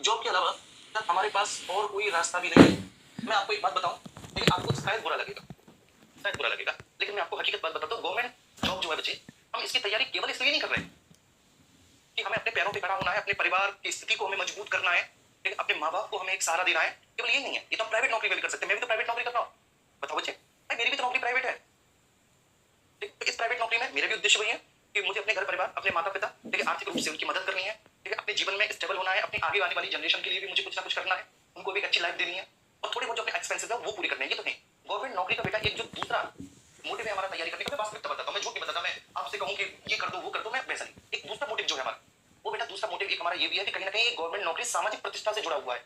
Job के अलावा sir हमारे पास और कोई रास्ता भी नहीं है। मैं आपको एक बात बताऊं, लेकिन आपको शायद बुरा लगेगा, शायद बुरा लगेगा, लेकिन मैं आपको हकीकत बात बताता हूँ। गवर्नमेंट जॉब जो है बच्चे, हम इसकी तैयारी केवल इसलिए नहीं कर रहे कि हमें अपने पैरों पे खड़ा होना है, अपने परिवार की स्थिति को हमें मजबूत करना है, लेकिन अपने माँ बाप को हमें एक सहारा देना है। केवल ये नहीं है, ये तो हम प्राइवेट नौकरी में भी कर सकते हैं। मैं भी तो प्राइवेट नौकरी कर रहा हूँ। बताओ बच्चे, भाई मेरी भी तो नौकरी प्राइवेट है। तो इस प्राइवेट नौकरी में मेरे भी उद्देश्य वही है कि मुझे अपने घर परिवार, अपने माता पिता, ठीक है, आर्थिक रूप से उनकी मदद करनी है, ठीक है, अपने जीवन में स्टेबल होना है, अपनी आगे आने वाली जनरेशन के लिए भी मुझे कुछ ना कुछ करना है, उनको भी एक अच्छी लाइफ देनी है, और थोड़े बहुत जो अपने एक्सपेंसेस है वो पूरी करने हैं। ये तो नहीं, गवर्नमेंट नौकरी का बेटा एक जो दूसरा मोटिव है हमारा तैयारी करने का, मैं वास्तविकता बताता हूँ, मैं झूठ नहीं बताता। मैं आपसे कहूँ कि ये कर दो वो कर दो, मैं वैसा नहीं। एक दूसरा मोटिव जो है हमारा, वो बेटा दूसरा मोटिव एक हमारा ये भी है कि कहीं ना कहीं गवर्नमेंट नौकरी सामाजिक प्रतिष्ठा से जुड़ा हुआ है।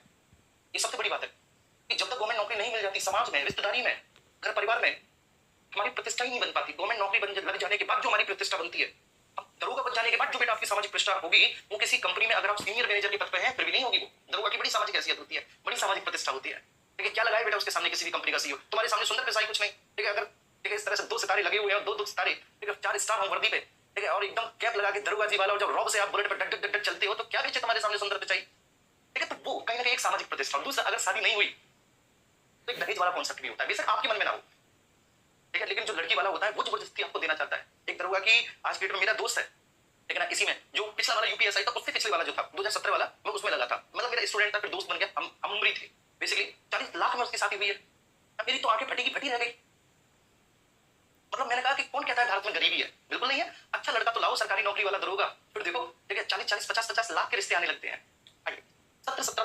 ये सबसे बड़ी बात है कि जब तक गवर्नमेंट नौकरी नहीं मिल जाती समाज में, रिश्तेदारी में, घर परिवार में, हमारी प्रतिष्ठा ही नहीं बन पाती। गवर्नमेंट नौकरी लग जाने के बाद जो हमारी प्रतिष्ठा बनती है, अब दरोगा बन जाने के बाद जो बेटा आपकी सामाजिक प्रतिष्ठा होगी, वो किसी कंपनी में अगर आप सीनियर मैनेजर के पद पे हैं फिर भी नहीं होगी। वो दरोगा की बड़ी सामाजिक हैसियत होती है, बड़ी सामाजिक प्रतिष्ठा होती है। ठीक है, क्या लगाए बेटा उसके सामने किसी भी कंपनी का सीईओ, तुम्हारे सामने सुंदर पैसा ही कुछ नहीं। ठीक है, अगर ठीक है इस तरह से 2 सितारे लगे हुए हैं, दो सितारे, ठीक है, 4 स्टार हो वर्दी पे, ठीक है, और एकदम कैप लगा के दरोगा जी वाला, और जब रॉब से आप बुलेट पर डट डट चलते हो तो क्या बेचे तुम्हारे सामने सुंदर पिचाई। ठीक है, तो वो कहीं ना कहीं एक सामाजिक प्रतिष्ठा। दूसरा, अगर शादी नहीं हुई तो एक दहेज वाला कॉन्सेप्ट भी होता है, बेशक आपके मन में ना हो, ठीक है, लेकिन जो लड़की वाला होता है वो जबरदस्ती आपको देना चाहता है। एक दरोगा की आज की डेट में मेरा दोस्त है, लेकिन ना इसी में जो पिछला वाला यूपीएसआई था, उससे पिछले वाला जो था 2017 वाला, मैं उसमें लगा था। मतलब मेरा स्टूडेंट था, फिर दोस्त बन गया, हम उम्र थे। बेसिकली 40 लाख में उसकी शादी हुई है। अब मेरी तो आंखें फटी की फटी रह गई। मतलब मैंने कहा कि कौन कहता है भारत में गरीबी है, बिल्कुल नहीं है। अच्छा लड़का तो लाओ, सरकारी नौकरी वाला दरोगा, फिर देखो ठीक है 40 40 50 50 लाख के रिश्ते आने लगते हैं। 17 17